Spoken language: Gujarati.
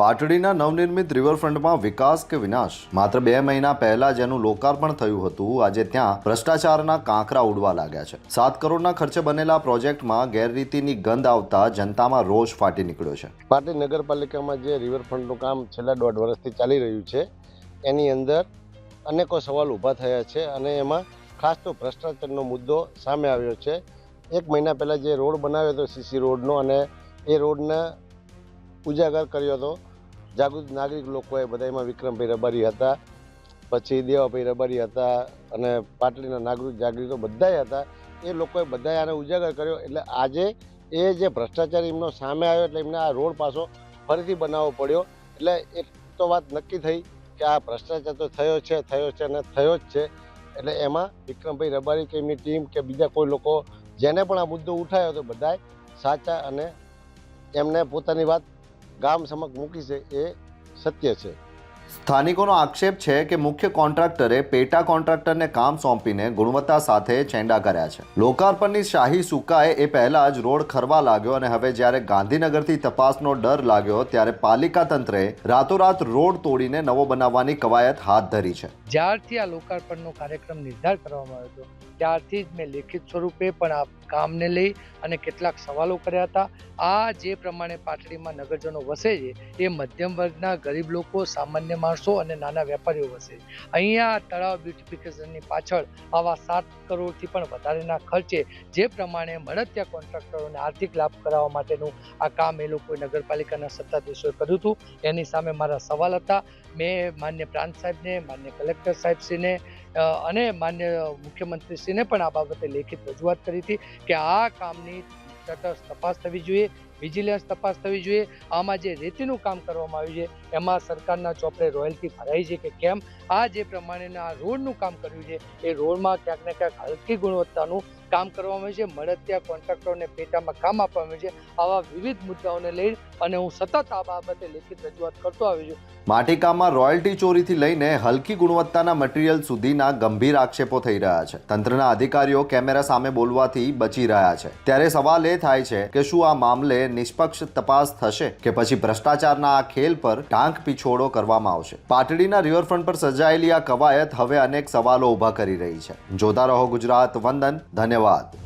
પાટડીના નવનિર્મિત રિવરફ્રન્ટમાં વિકાસ કે વિનાશ? માત્ર 2 મહિના પહેલા જેનું લોકાર્પણ થયું હતું, આજે ત્યાં ભ્રષ્ટાચારના કાંકરા ઉડવા લાગ્યા છે। 7 કરોડના ખર્ચે બનેલા પ્રોજેક્ટમાં ગેરરીતિની ગંધ આવતા જનતામાં રોષ ફાટી નીકળ્યો છે। પાટડી નગરપાલિકામાં જે રિવરફ્રન્ટનું કામ છેલ્લા 1.5 વર્ષથી ચાલી રહ્યું છે, એની અંદર અનેકો સવાલ ઊભા થયા છે અને એમાં ખાસ તો ભ્રષ્ટાચારનો મુદ્દો સામે આવ્યો છે। 1 મહિના પહેલાં જે રોડ બનાવ્યો હતો સીસી રોડનો, અને એ રોડને ઉજાગર કર્યો હતો જાગૃત નાગરિક લોકોએ, બધા એમાં વિક્રમભાઈ રબારી હતા, પછી દેવાભાઈ રબારી હતા અને પાટડીના નાગરિક જાગૃતો બધાય હતા। એ લોકોએ બધાએ આને ઉજાગર કર્યો, એટલે આજે એ જે ભ્રષ્ટાચાર એમનો સામે આવ્યો, એટલે એમને આ રોડ પાછો ફરીથી બનાવવો પડ્યો। એટલે એક તો વાત નક્કી થઈ કે આ ભ્રષ્ટાચાર તો થયો છે અને થયો જ છે। એટલે એમાં વિક્રમભાઈ રબારી કે એમની ટીમ કે બીજા કોઈ લોકો જેને પણ આ મુદ્દો ઉઠાવ્યો તો બધાય સાચા અને એમને પોતાની વાત ગામ સમક્ષ મૂકી છે એ સત્ય છે। સ્થાનિકોનો આક્ષેપ છે કે મુખ્ય કોન્ટ્રાક્ટરે પેટા કોન્ટ્રાક્ટરને કામ સોંપીને ગુણવત્તા સાથે ચેંડા કર્યા છે। લોકાર્પણની શાહી સુકાય એ પહેલા જ રોડ ખરવા લાગ્યો અને હવે જ્યારે ગાંધીનગરથી તપાસનો ડર લાગ્યો ત્યારે પાલિકા તંત્રે રાતોરાત રોડ તોડીને નવો બનાવવાની કવાયત હાથ ધરી છે। જ્યારથી આ લોકાર્પણનો કાર્યક્રમ નિર્ધાર કરવામાં આવ્યો હતો ત્યારથી જ મેં લેખિત સ્વરૂપે પણ આ કામને લઈ અને કેટલાક સવાલો કર્યા હતા। આ જે પ્રમાણે પાટડીમાં નગરજનો વસે છે એ મધ્યમ વર્ગના ગરીબ લોકો, સામાન્ય માણસો અને નાના વેપારીઓ વસે છે। અહીંયા તળાવ બ્યુટિફિકેશનની પાછળ આવા 7 કરોડથી પણ વધારેના ખર્ચે જે પ્રમાણે મળતિયા કોન્ટ્રાક્ટરોને આર્થિક લાભ કરાવવા માટેનું આ કામ એ લોકોએ નગરપાલિકાના સત્તાધીશોએ કર્યું હતું, એની સામે મારા સવાલ હતા। મેં માન્ય પ્રાંત સાહેબને, માન્ય કલેક્ટર સાહેબશ્રીને અને માન્ય મુખ્યમંત્રીશ્રીને પણ આ બાબતે લેખિત રજૂઆત કરી હતી કે આ કામની તટસ્થ તપાસ થવી જોઈએ, વિજિલન્સ તપાસ થવી જોઈએ। આમાં જે રેતીનું કામ કરવામાં આવ્યું છે એમાં સરકારના ચોપડે રોયલ્ટી ભરાઈ છે કે કેમ? આ જે પ્રમાણેના રોડનું કામ કર્યું છે એ રોડમાં ક્યાંક ને ક્યાંક હલકી ગુણવત્તાનું કામ કરવામાં આવ્યું છે, મળતિયા કોન્ટ્રાક્ટરોને પેટામાં કામ આપવામાં આવ્યું છે। આવા વિવિધ મુદ્દાઓને લઈ અને હું સતત આ બાબતે લેખિત રજૂઆત કરતો આવ્યો છું। માટીકામમાં રોયલ્ટી ચોરીથી લઈને હલકી ગુણવત્તાના મટીરીયલ સુધીના ગંભીર આક્ષેપો થઈ રહ્યા છે। તંત્રના અધિકારીઓ કેમેરા સામે બોલવાથી બચી રહ્યા છે, ત્યારે સવાલ એ થાય છે કે શું આ મામલે નિષ્પક્ષ તપાસ થશે કે પછી ભ્રષ્ટાચારના આ ખેલ પર ટાંક પીછોડો કરવામાં આવશે? પાટડીના રિવરફ્રન્ટ પર સર્જાયેલી આ કવાયત હવે અનેક સવાલો ઊભા કરી રહી છે। જોતા રહો ગુજરાત વંદન। ધન્યવાદ।